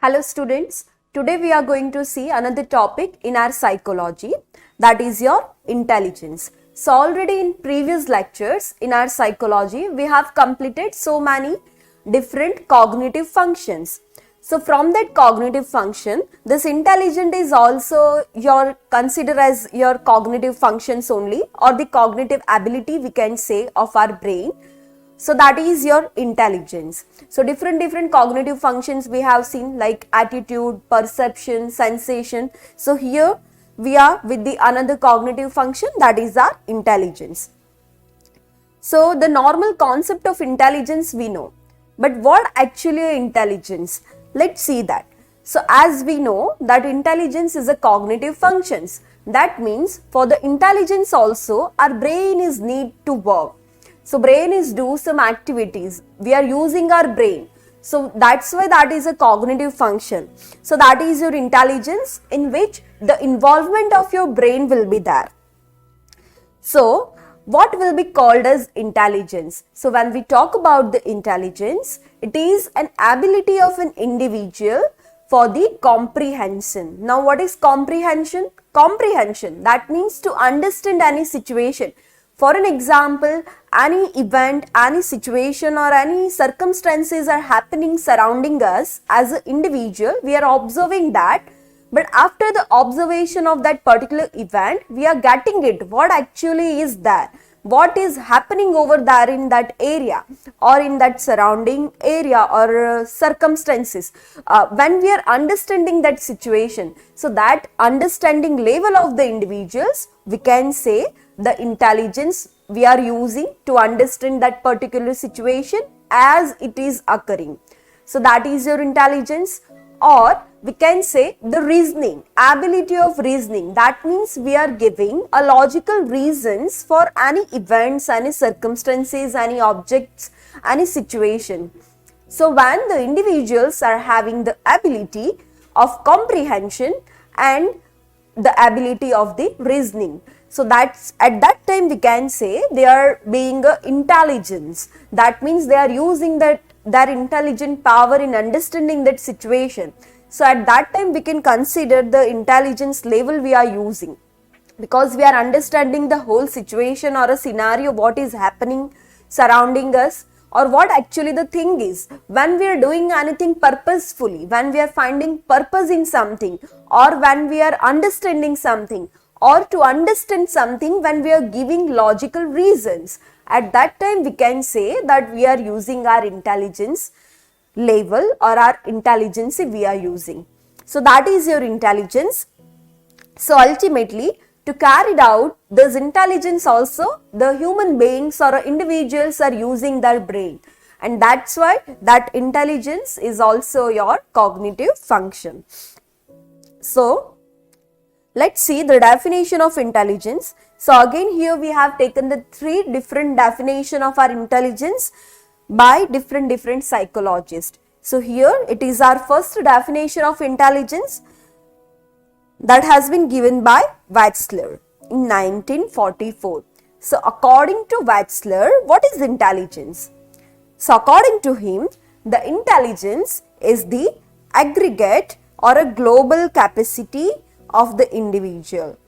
Hello students, today we are going to see another topic in our psychology, that is your intelligence. So already in previous lectures in our psychology we have completed so many different cognitive functions. So from that cognitive function, this intelligence is also considered as your cognitive functions only, or the cognitive ability we can say of our brain. So that is your intelligence. So different cognitive functions we have seen, like attitude, perception, sensation. So here we are with the another cognitive function, that is our intelligence. So the normal concept of intelligence we know, but what actually is intelligence? Let's see that. So as we know that intelligence is a cognitive functions. That means for the intelligence also our brain is need to work. So brain is do some activities. We are using our brain. So that's why that is a cognitive function. So that is your intelligence, in which the involvement of your brain will be there. So what will be called as intelligence? So when we talk about the intelligence, it is an ability of an individual for the comprehension. Now what is comprehension? Comprehension, that means to understand any situation. For an example, any event, any situation or any circumstances are happening surrounding us as an individual, we are observing that. But after the observation of that particular event, we are getting it, what actually is there, what is happening over there in that area or in that surrounding area or circumstances. When we are understanding that situation, so that understanding level of the individuals, we can say the intelligence we are using to understand that particular situation as it is occurring. So that is your intelligence. Or we can say the reasoning, ability of reasoning. That means we are giving a logical reasons for any events, any circumstances, any objects, any situation. So when the individuals are having the ability of comprehension and the ability of the reasoning, so that's at that time we can say they are being intelligence. That means they are using their intelligent power in understanding that situation. So at that time we can consider the intelligence level we are using, because we are understanding the whole situation or a scenario, what is happening surrounding us, or what actually the thing is. When we are doing anything purposefully, when we are finding purpose in something, or when we are understanding something, or to understand something when we are giving logical reasons, at that time we can say that we are using our intelligence level or our intelligence we are using. So that is your intelligence. So ultimately, to carry it out this intelligence also, the human beings or individuals are using their brain, and that's why that intelligence is also your cognitive function. So let's see the definition of intelligence. So again here we have taken the three different definition of our intelligence by different psychologists. So here it is our first definition of intelligence that has been given by Watzler in 1944. So according to Watzler, what is intelligence? So according to him, the intelligence is the aggregate or a global capacity of the individual.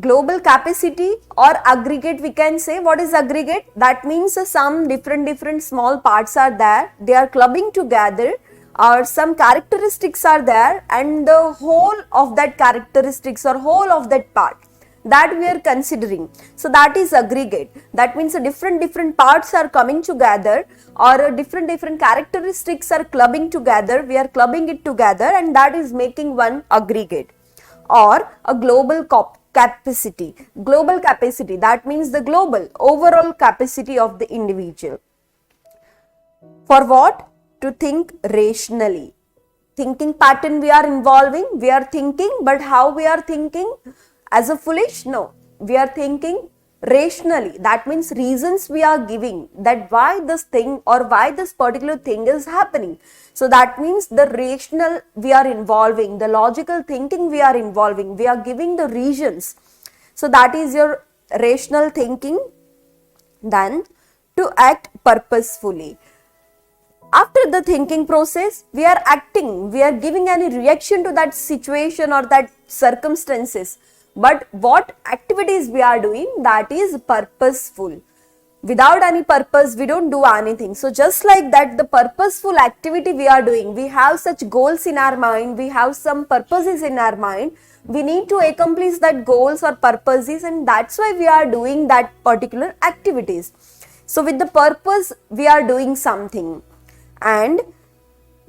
Global capacity or aggregate, we can say. What is aggregate? That means some different small parts are there, they are clubbing together, or some characteristics are there, and the whole of that characteristics or whole of that part that we are considering. So that is aggregate. That means different parts are coming together, or different characteristics are clubbing together, we are clubbing it together, and that is making one aggregate. Or a global capacity. Global capacity, that means the global overall capacity of the individual. For what? To think rationally. Thinking pattern we are involving, we are thinking, but how we are thinking? As a foolish? No. We are thinking rationally. That means reasons we are giving that why this thing or why this particular thing is happening. So that means the rational we are involving, the logical thinking we are involving, we are giving the reasons. So that is your rational thinking. Then to act purposefully. after the thinking process, we are acting, we are giving any reaction to that situation or that circumstances. But what activities we are doing, that is purposeful. Without any purpose, we don't do anything. So just like that, the purposeful activity we are doing, we have such goals in our mind, we have some purposes in our mind, we need to accomplish that goals or purposes, and that's why we are doing that particular activities. So with the purpose, we are doing something. And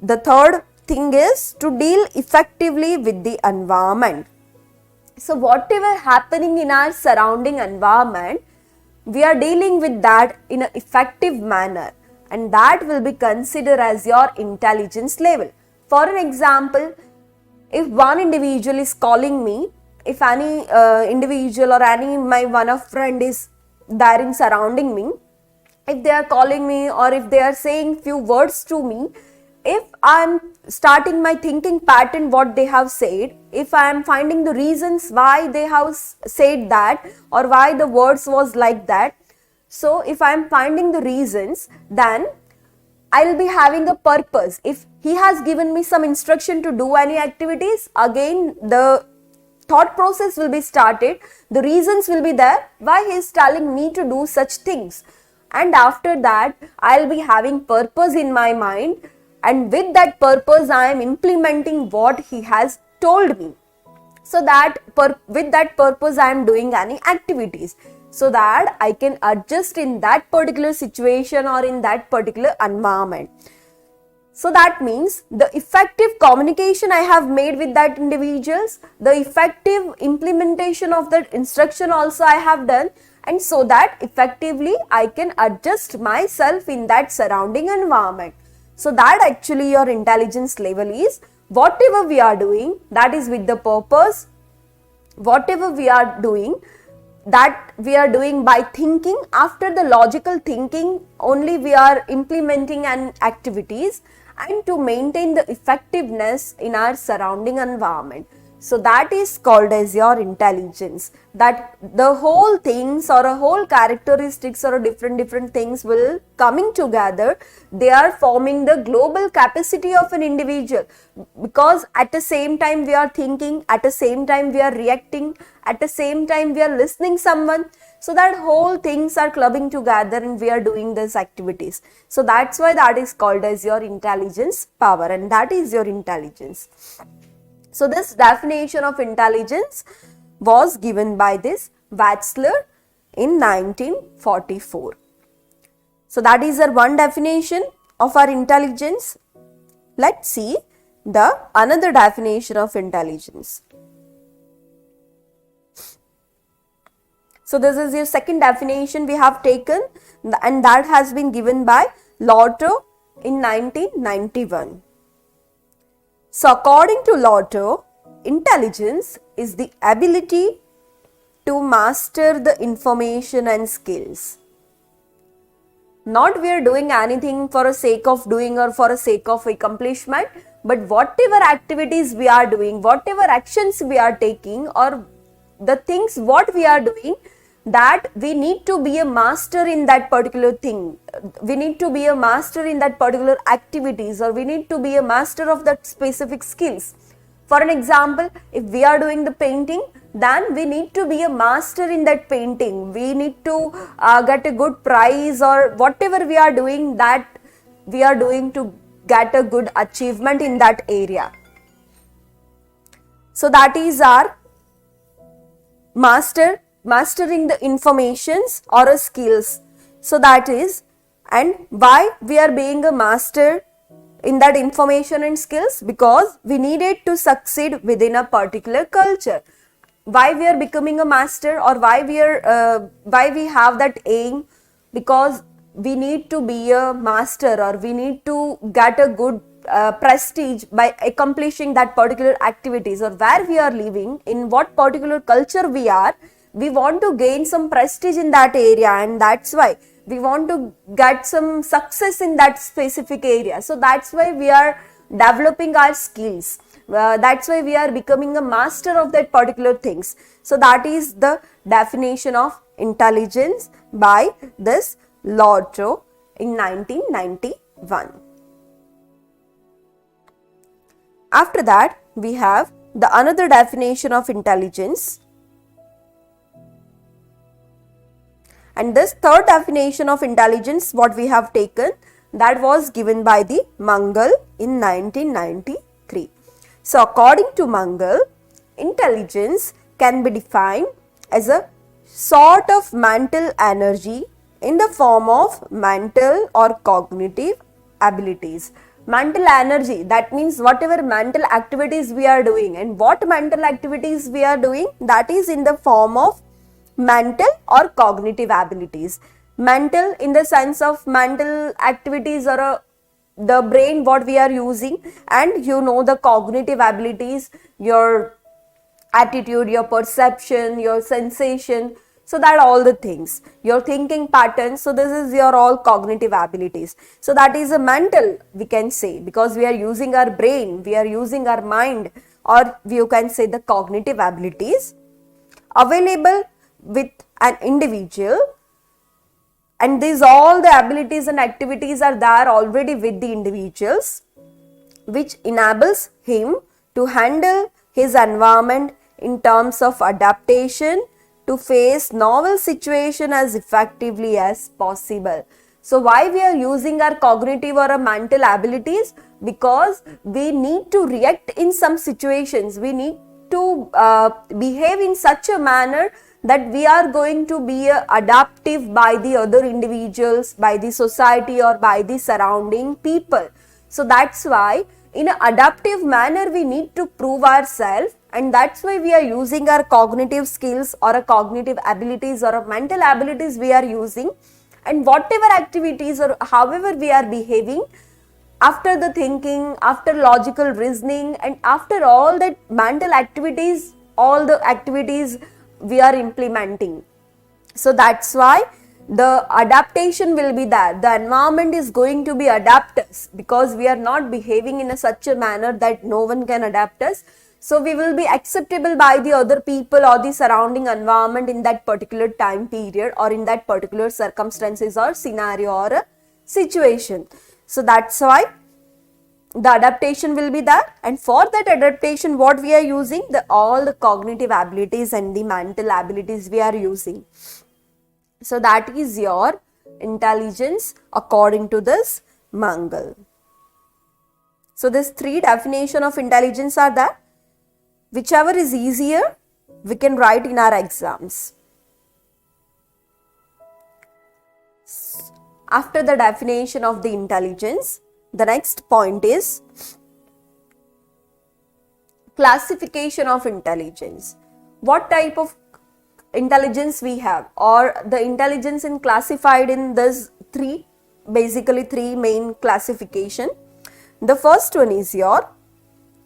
the third thing is to deal effectively with the environment. So whatever happening in our surrounding environment, we are dealing with that in an effective manner, and that will be considered as your intelligence level. For an example, if one individual is calling me, if any individual or any my one of friend is there in surrounding me, if they are calling me or if they are saying few words to me, if I am starting my thinking pattern what they have said, if I am finding the reasons why they have said that or why the words was like that, so if I am finding the reasons, then I will be having a purpose. If he has given me some instruction to do any activities, again the thought process will be started, the reasons will be there why he is telling me to do such things. And after that, I'll be having purpose in my mind, and with that purpose, I am implementing what he has told me. So that with that purpose, I am doing any activities, so that I can adjust in that particular situation or in that particular environment. So that means the effective communication I have made with that individuals, the effective implementation of that instruction also I have done, and so that effectively I can adjust myself in that surrounding environment. So that actually your intelligence level is whatever we are doing, that is with the purpose, whatever we are doing, that we are doing by thinking, after the logical thinking only we are implementing an activities, and to maintain the effectiveness in our surrounding environment. So that is called as your intelligence, that the whole things or a whole characteristics or different things will coming together, they are forming the global capacity of an individual, because at the same time we are thinking, at the same time we are reacting, at the same time we are listening someone. So that whole things are clubbing together and we are doing these activities. So that's why that is called as your intelligence power, and that is your intelligence. So this definition of intelligence was given by this Watzler in 1944. So that is our one definition of our intelligence. Let's see the another definition of intelligence. So this is your second definition we have taken, and that has been given by Lotto in 1991. So according to Lotto, intelligence is the ability to master the information and skills. Not we are doing anything for a sake of doing or for a sake of accomplishment, but whatever activities we are doing, whatever actions we are taking, or the things what we are doing, that we need to be a master in that particular thing. We need to be a master in that particular activities, or we need to be a master of that specific skills. For an example, if we are doing the painting, then we need to be a master in that painting. We need to get a good prize, or whatever we are doing, that we are doing to get a good achievement in that area. So that is our mastering the informations or a skills. So that is, and why we are being a master in that information and skills? Because we needed to succeed within a particular culture. Why we are becoming a master, or why we have that aim? Because we need to be a master, or we need to get a good prestige by accomplishing that particular activities, or where we are living, in what particular culture we are. We want to gain some prestige in that area, and that's why we want to get some success in that specific area. So that's why we are developing our skills. That's why we are becoming a master of that particular things. So that is the definition of intelligence by this Lotto in 1991. After that, we have the another definition of intelligence. And this third definition of intelligence, what we have taken, that was given by the Mangal in 1993. So according to Mangal, intelligence can be defined as a sort of mental energy in the form of mental or cognitive abilities. Mental energy, that means whatever mental activities we are doing, and what mental activities we are doing, that is in the form of mental or cognitive abilities. Mental in the sense of mental activities or the brain what we are using, and the cognitive abilities, your attitude, your perception, your sensation, so that all the things, your thinking patterns, so this is your all cognitive abilities. So that is a mental, we can say, because we are using our brain, we are using our mind, or you can say the cognitive abilities available with an individual, and these all the abilities and activities are there already with the individuals, which enables him to handle his environment in terms of adaptation to face novel situation as effectively as possible. So why we are using our cognitive or mental abilities? Because we need to react in some situations, we need to behave in such a manner that we are going to be adaptive by the other individuals, by the society, or by the surrounding people. So that's why in an adaptive manner we need to prove ourselves, and that's why we are using our cognitive skills or a cognitive abilities or a mental abilities we are using, and whatever activities or however we are behaving after the thinking, after logical reasoning, and after all that mental activities, all the activities we are implementing. So that's why the adaptation will be there. The environment is going to be adapt us, because we are not behaving in such a manner that no one can adapt us. So we will be acceptable by the other people or the surrounding environment in that particular time period, or in that particular circumstances or scenario or a situation. So that's why the adaptation will be there, and for that adaptation what we are using, all the cognitive abilities and the mental abilities we are using. So that is your intelligence according to this Mangal. So these three definition of intelligence are there. Whichever is easier, we can write in our exams. After the definition of the intelligence, the next point is classification of intelligence. What type of intelligence we have, or the intelligence in classified in this basically three main classification. The first one is your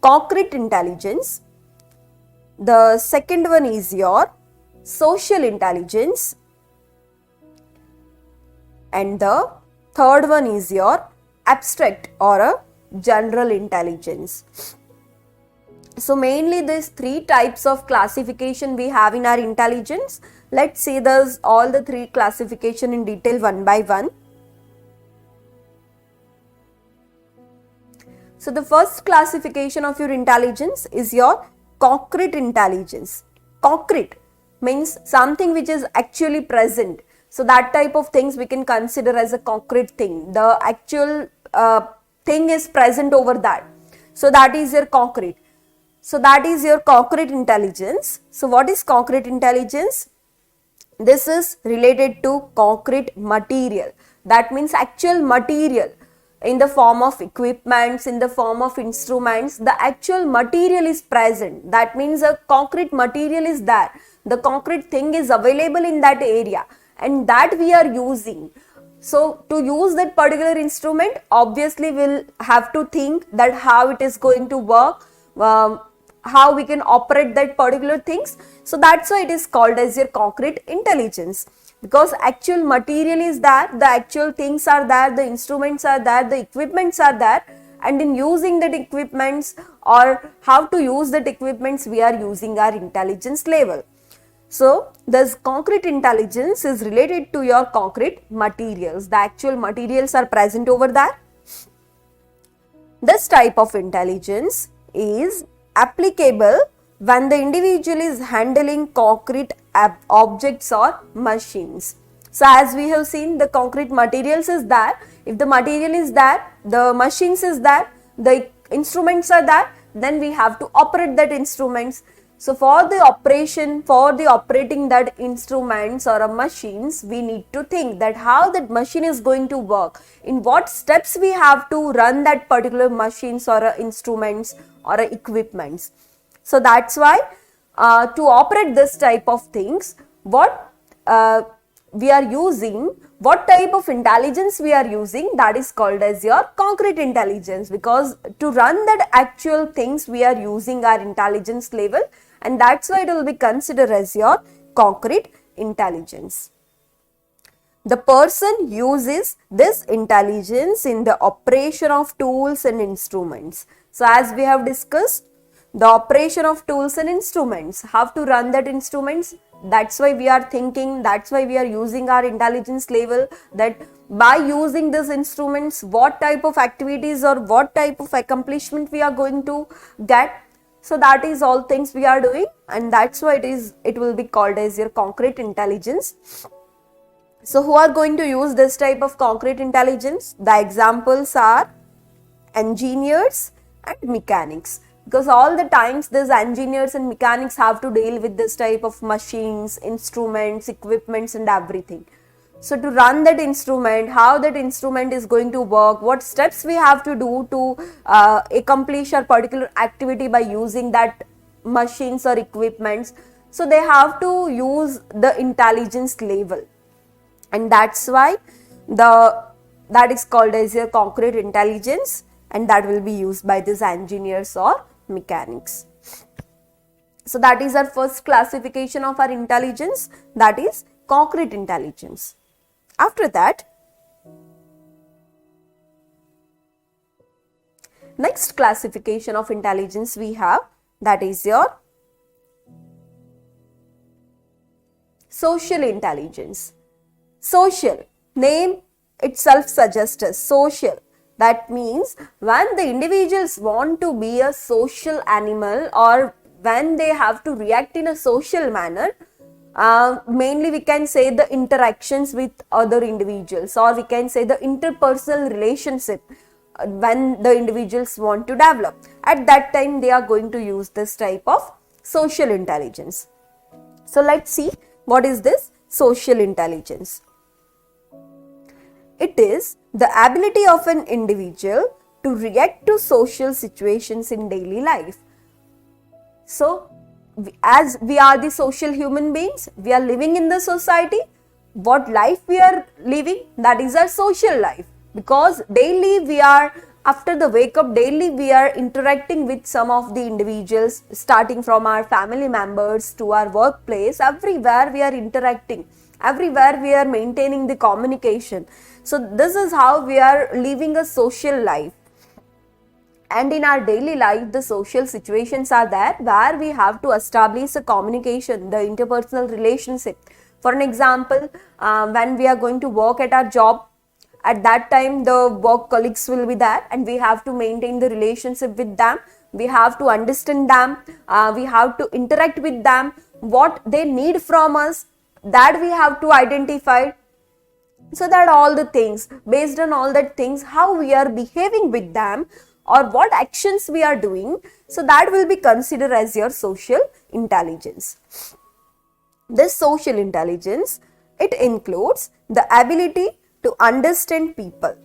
concrete intelligence. The second one is your social intelligence, and the third one is your abstract or a general intelligence. So mainly these three types of classification we have in our intelligence. Let's see all the three classification in detail one by one. So the first classification of your intelligence is your concrete intelligence. Concrete means something which is actually present. So that type of things we can consider as a concrete thing. The actual thing is present over that. So that is your concrete. So that is your concrete intelligence. So what is concrete intelligence? This is related to concrete material. That means actual material in the form of equipments, in the form of instruments, the actual material is present. That means a concrete material is there. The concrete thing is available in that area, and that we are using. So to use that particular instrument, obviously we'll have to think that how it is going to work, how we can operate that particular things. So that's why it is called as your concrete intelligence, because actual material is there, the actual things are there, the instruments are there, the equipments are there, and in using that equipments or how to use that equipments, we are using our intelligence level. So this concrete intelligence is related to your concrete materials. The actual materials are present over there. This type of intelligence is applicable when the individual is handling concrete objects or machines. So as we have seen, the concrete materials is there. If the material is there, the machines is there, the instruments are there, then we have to operate that instruments. So for the operating that instruments or machines, we need to think that how that machine is going to work, in what steps we have to run that particular machines or instruments or equipments. So that's why to operate this type of things, what we are using, what type of intelligence we are using, that is called as your concrete intelligence, because to run that actual things we are using our intelligence level, and that's why it will be considered as your concrete intelligence. The person uses this intelligence in the operation of tools and instruments. So as we have discussed, the operation of tools and instruments, how to run that instruments, that's why we are thinking, that's why we are using our intelligence level, that by using these instruments, what type of activities or what type of accomplishment we are going to get. So that is all things we are doing, and that's why it will be called as your concrete intelligence. So who are going to use this type of concrete intelligence? The examples are engineers and mechanics, because all the times these engineers and mechanics have to deal with this type of machines, instruments, equipments and everything. So to run that instrument, how that instrument is going to work, what steps we have to do to accomplish a particular activity by using that machines or equipments. So they have to use the intelligence level, and that's why that is called as your concrete intelligence, and that will be used by these engineers or mechanics. So that is our first classification of our intelligence, that is concrete intelligence. After that, next classification of intelligence we have, that is your social intelligence. Social, name itself suggests us social. That means when the individuals want to be a social animal, or when they have to react in a social manner, mainly we can say the interactions with other individuals, or we can say the interpersonal relationship, when the individuals want to develop, at that time they are going to use this type of social intelligence. So let's see what is this social intelligence. It is the ability of an individual to react to social situations in daily life. So as we are the social human beings, we are living in the society. What life we are living, that is our social life, because daily we are, after the wake up, daily we are interacting with some of the individuals, starting from our family members to our workplace. Everywhere we are interacting, everywhere we are maintaining the communication. So this is how we are living a social life. And in our daily life, the social situations are there where we have to establish a communication, the interpersonal relationship. For an example, when we are going to work at our job, at that time the work colleagues will be there, and we have to maintain the relationship with them. We have to understand them, we have to interact with them, what they need from us, that we have to identify. So that all the things, based on all that things, how we are behaving with them, or what actions we are doing, so that will be considered as your social intelligence. This social intelligence, it includes the ability to understand people.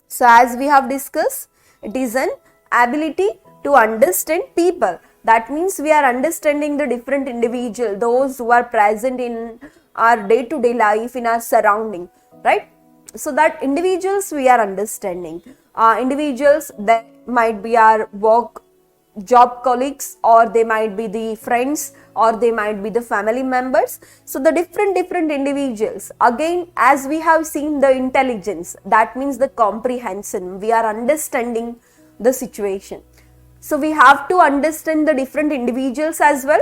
So as we have discussed, it is an ability to understand people. That means we are understanding the different individual, those who are present in our day-to-day life, in our surrounding, right? So that individuals we are understanding. Individuals that might be our work job colleagues, or they might be the friends, or they might be the family members. So the different individuals, again, as we have seen the intelligence, that means the comprehension, we are understanding the situation. So we have to understand the different individuals as well,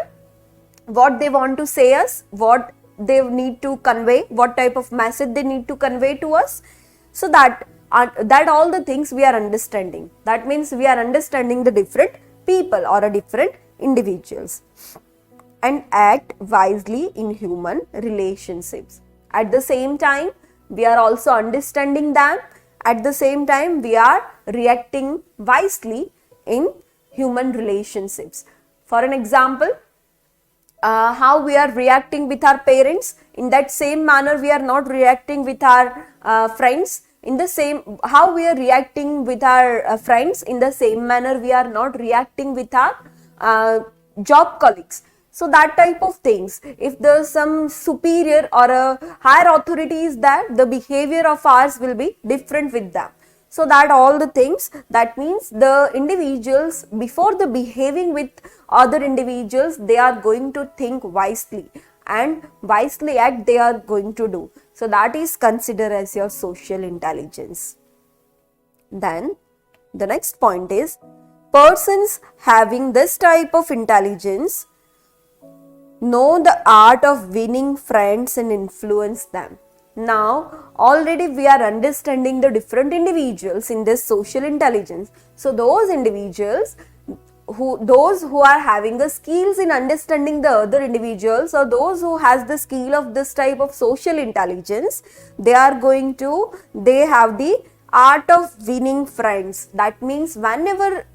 what they want to say us, what they need to convey, what type of message they need to convey to us, so that that all the things we are understanding. That means we are understanding the different people or a different individuals, and act wisely in human relationships. At the same time, we are also understanding them. At the same time, we are reacting wisely in human relationships. For an example, how we are reacting with our parents, in that same manner we are not reacting with our friends. In the same, how we are reacting with our friends, in the same manner we are not reacting with our job colleagues. So that type of things, if there's some superior or a higher authority is there, the behavior of ours will be different with them. So that all the things, that means the individuals, before the behaving with other individuals, they are going to think wisely, and wisely act they are going to do. So that is considered as your social intelligence. Then the next point is, persons having this type of intelligence know the art of winning friends and influence them. Now, already we are understanding the different individuals in this social intelligence. So, those individuals, those who are having the skills in understanding the other individuals, or those who has the skill of this type of social intelligence, they have the art of winning friends. That means whenever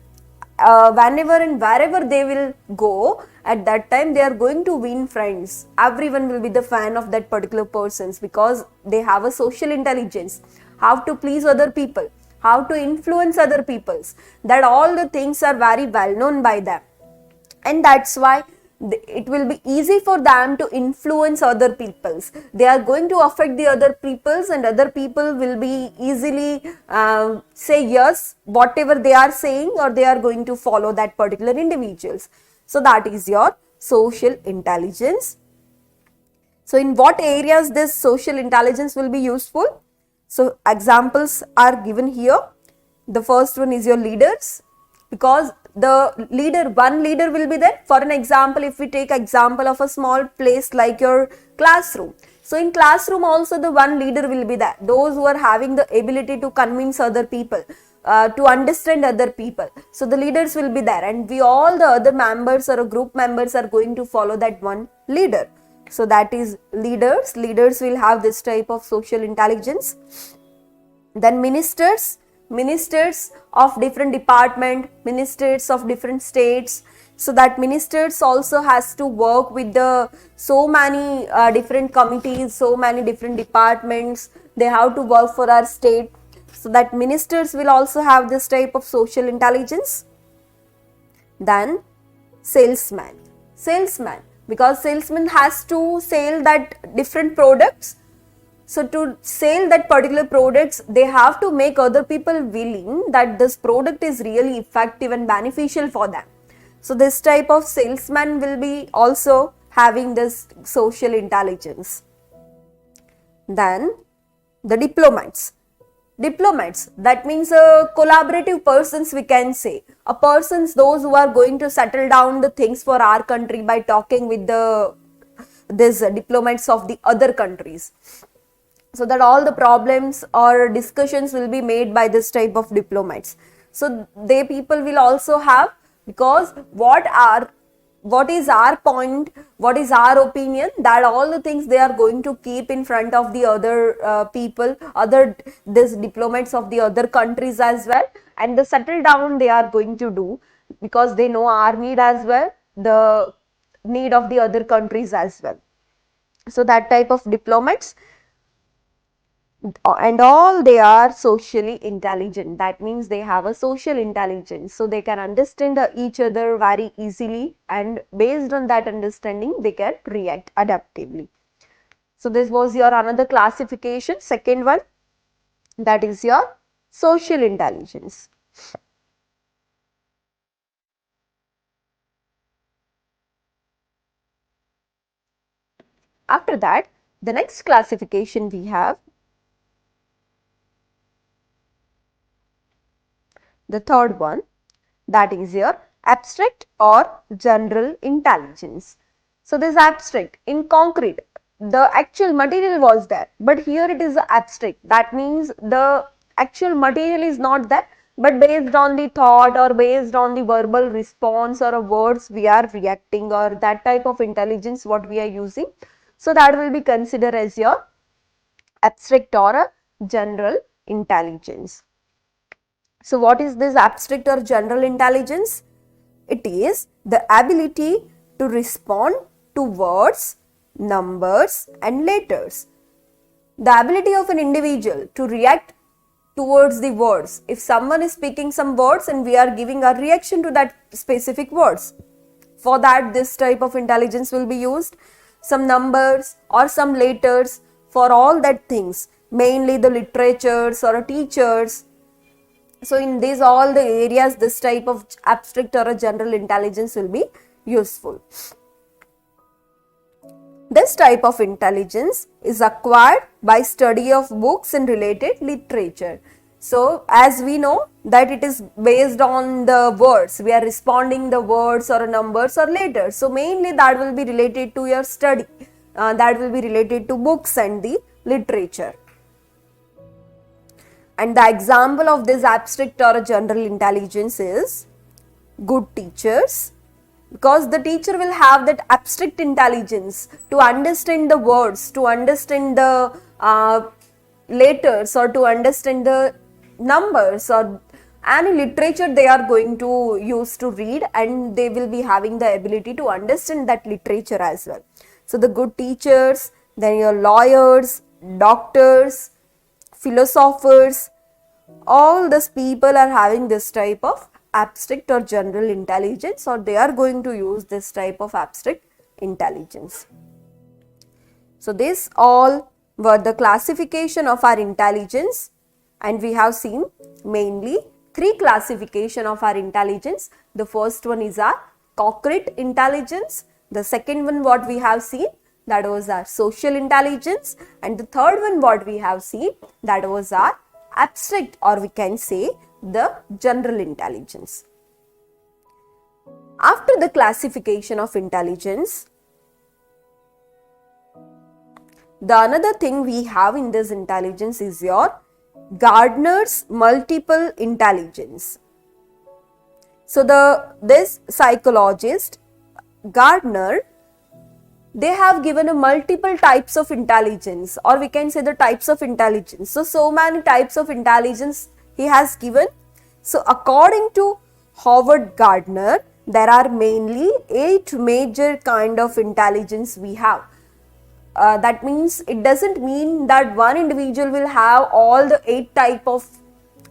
and wherever they will go, at that time they are going to win friends. Everyone will be the fan of that particular persons, because they have a social intelligence, how to please other people, how to influence other peoples. That all the things are very well known by them, and that's why it will be easy for them to influence other peoples. They are going to affect the other peoples, and other people will be easily say yes whatever they are saying, or they are going to follow that particular individuals. So that is your social intelligence. So in what areas this social intelligence will be useful? So examples are given here. The first one is your leaders, because one leader will be there. For an example, if we take example of a small place like your classroom, so in classroom also the one leader will be there, those who are having the ability to convince other people, to understand other people. So the leaders will be there, and we all the other members or group members are going to follow that one leader. So that is leaders. Leaders will have this type of social intelligence. Then ministers of different department, ministers of different states. So that ministers also has to work with the so many different committees, so many different departments. They have to work for our state. So that ministers will also have this type of social intelligence. Then salesman, because salesman has to sell that different products. So to sell that particular products, they have to make other people willing that this product is really effective and beneficial for them. So this type of salesman will be also having this social intelligence. Then the diplomats, that means collaborative persons, we can say. A persons, those who are going to settle down the things for our country by talking with these diplomats of the other countries. So that all the problems or discussions will be made by this type of diplomats. So they people will also have, because what is our point, what is our opinion, that all the things they are going to keep in front of the other people, these diplomats of the other countries as well, and the settle down they are going to do, because they know our need as well, the need of the other countries as well. So that type of diplomats, and all they are socially intelligent. That means they have a social intelligence, so they can understand each other very easily, and based on that understanding they can react adaptively. So this was your another classification, second one, that is your social intelligence. After that, the next classification we have, the third one, that is your abstract or general intelligence. So this abstract, in concrete, the actual material was there, but here it is abstract. That means the actual material is not there, but based on the thought or based on the verbal response or words we are reacting, or that type of intelligence what we are using. So that will be considered as your abstract or a general intelligence. So what is this abstract or general intelligence? It is the ability to respond to words, numbers and letters. The ability of an individual to react towards the words. If someone is speaking some words and we are giving a reaction to that specific words, for that this type of intelligence will be used. Some numbers or some letters, for all that things, mainly the literatures or teachers. So in these all the areas, this type of abstract or a general intelligence will be useful. This type of intelligence is acquired by study of books and related literature. So as we know that it is based on the words, we are responding the words or numbers or letters. So mainly that will be related to your study, that will be related to books and the literature. And the example of this abstract or a general intelligence is good teachers, because the teacher will have that abstract intelligence to understand the words, to understand the letters, or to understand the numbers or any literature they are going to use to read, and they will be having the ability to understand that literature as well. So the good teachers, then your lawyers, doctors, philosophers, all these people are having this type of abstract or general intelligence, or they are going to use this type of abstract intelligence. So this all were the classification of our intelligence, and we have seen mainly 3 classification of our intelligence. The first one is our concrete intelligence. The second one what we have seen, that was our social intelligence, and the third one what we have seen, that was our abstract, or we can say the general intelligence. After the classification of intelligence, the another thing we have in this intelligence is your Gardner's multiple intelligence. So this psychologist Gardner, they have given a multiple types of intelligence, or we can say the types of intelligence. So many types of intelligence he has given. So according to Howard Gardner, there are mainly 8 major kind of intelligence we have. That means it doesn't mean that one individual will have all the 8 type of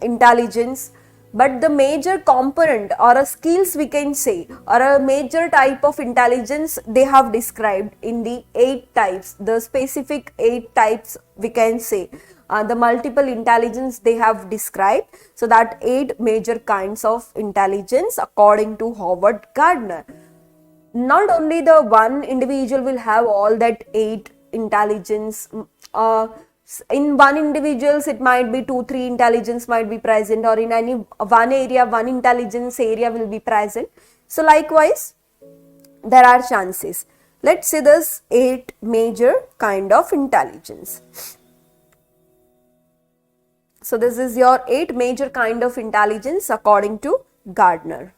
intelligence, but the major component or a skills we can say, or a major type of intelligence they have described in the 8 types, the specific 8 types we can say, the multiple intelligence they have described. So that 8 major kinds of intelligence according to Howard Gardner. Not only the one individual will have all that 8 intelligence, in one individuals it might be 2-3 intelligence might be present, or in any one area one intelligence area will be present. So likewise there are chances. Let's see this 8 major kind of intelligence. So this is your 8 major kind of intelligence according to Gardner.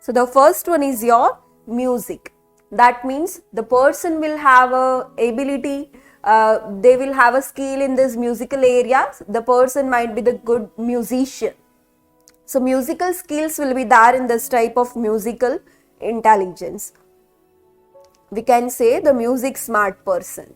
So the first one is your music. That means the person will have a ability, they will have a skill in this musical area. The person might be the good musician. So musical skills will be there in this type of musical intelligence. We can say the music smart person.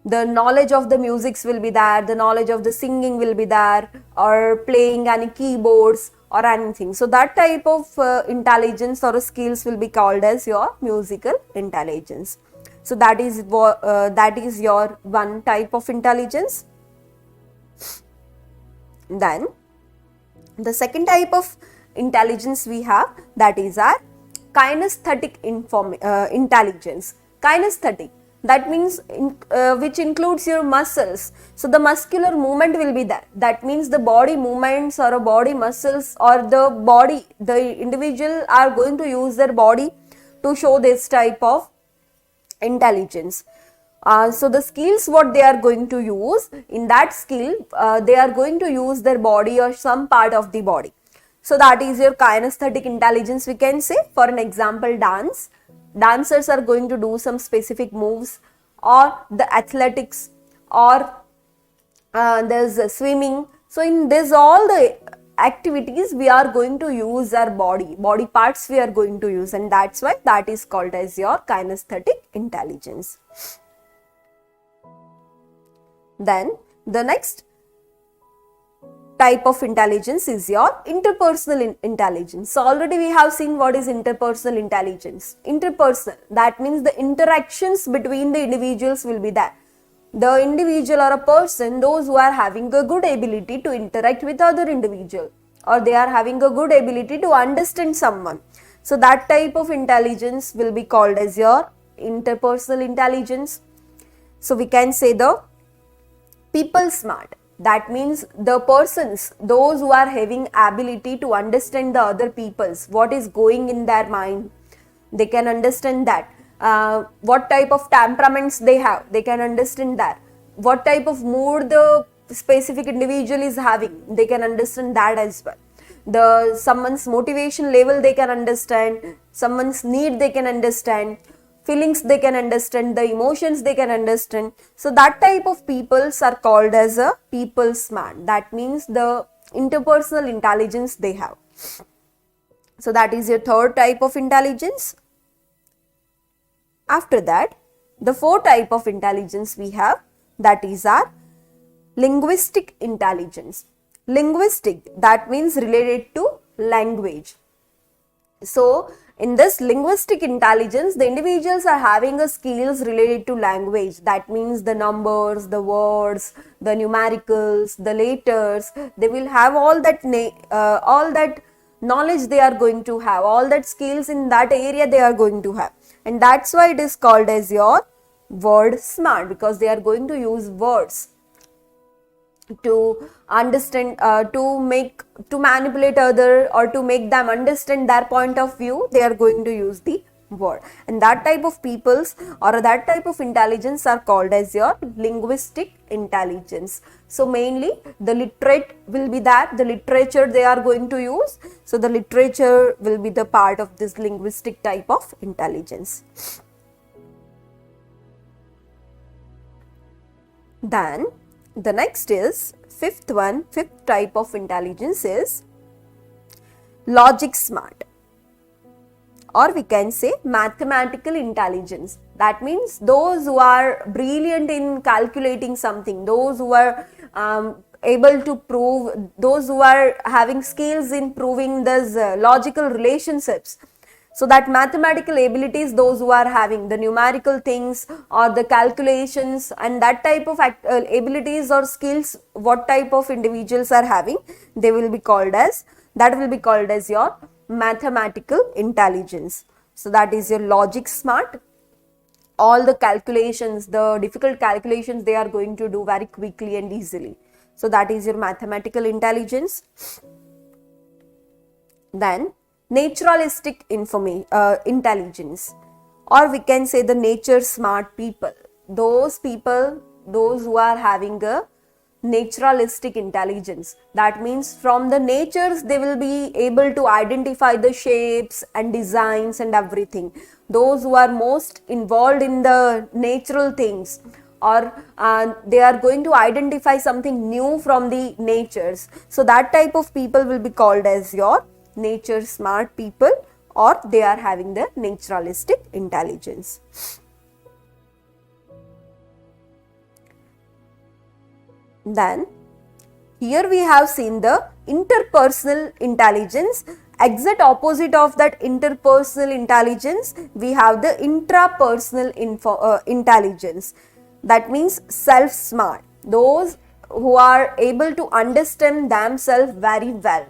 The knowledge of the musics will be there, the knowledge of the singing will be there, or playing any keyboards or anything. So that type of intelligence or skills will be called as your musical intelligence. So that is your one type of intelligence. Then the second type of intelligence we have, that is our kinesthetic intelligence. Kinesthetic, that means which includes your muscles. So the muscular movement will be there. That means the body movements or body muscles, or the individual are going to use their body to show this type of intelligence. So the skills what they are going to use, in that skill they are going to use their body or some part of the body. So that is your kinesthetic intelligence, we can say. For an example, dance. Dancers are going to do some specific moves, or the athletics, or there's swimming. So in this all the activities we are going to use our body parts we are going to use, and that's why that is called as your kinesthetic intelligence. Then the next type of intelligence is your interpersonal intelligence. So already we have seen what is interpersonal intelligence. Interpersonal, that means the interactions between the individuals will be there. The individual or a person, those who are having a good ability to interact with other individual, or they are having a good ability to understand someone. So that type of intelligence will be called as your interpersonal intelligence. So we can say the people smart. That means the persons, those who are having ability to understand the other people's, what is going in their mind. They can understand that. What type of temperaments they have, they can understand that. What type of mood the specific individual is having, they can understand that as well. Someone's motivation level they can understand, someone's need they can understand, feelings they can understand, the emotions they can understand. So that type of peoples are called as a people smart. That means the interpersonal intelligence they have. So that is your third type of intelligence. After that, the fourth type of intelligence we have, that is our linguistic intelligence. Linguistic, that means related to language. So in this linguistic intelligence, the individuals are having a skills related to language. That means the numbers, the words, the numericals, the letters. They will have all that knowledge they are going to have, all that skills in that area they are going to have. And that's why it is called as your word smart, because they are going to use words to understand, to manipulate other, or to make them understand their point of view. They are going to use the word, and that type of peoples or that type of intelligence are called as your linguistic intelligence. So mainly the literate will be that, the literature they are going to use. So the literature will be the part of this linguistic type of intelligence. Then the next is fifth type of intelligence is logic smart, or we can say mathematical intelligence. That means those who are brilliant in calculating something, those who are able to prove, those who are having skills in proving these logical relationships. So that mathematical abilities, those who are having the numerical things or the calculations, and that type of abilities or skills, what type of individuals are having, they will be called as, that will be called as your mathematical intelligence. So that is your logic smart. All the calculations, the difficult calculations, they are going to do very quickly and easily. So that is your mathematical intelligence. Then naturalistic intelligence, or we can say the nature smart people. Those people, those who are having a naturalistic intelligence. That means from the natures they will be able to identify the shapes and designs and everything. Those who are most involved in the natural things, or they are going to identify something new from the natures. So that type of people will be called as your nature smart people, or they are having the naturalistic intelligence. Then here we have seen the interpersonal intelligence. Exact opposite of that interpersonal intelligence, we have the intrapersonal intelligence. That means self smart, those who are able to understand themselves very well.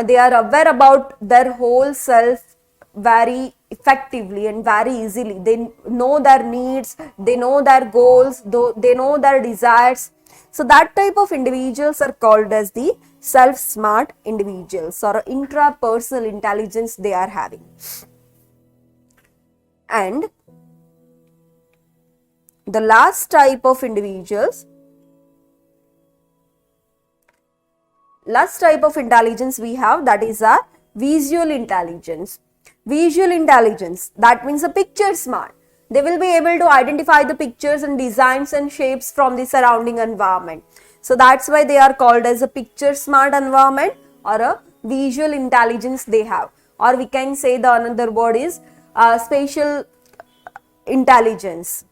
They are aware about their whole self very effectively and very easily. They know their needs, they know their goals, they know their desires. So that type of individuals are called as the self-smart individuals, or intrapersonal intelligence they are having. And The last type of individuals, last type of intelligence we have, that is our visual intelligence. Visual intelligence, that means a picture smart. They will be able to identify the pictures and designs and shapes from the surrounding environment. So that's why they are called as a picture smart environment or a visual intelligence they have. Or we can say the another word is spatial intelligence.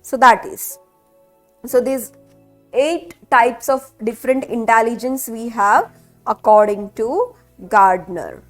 So that is. So these 8 types of different intelligence we have according to Gardner.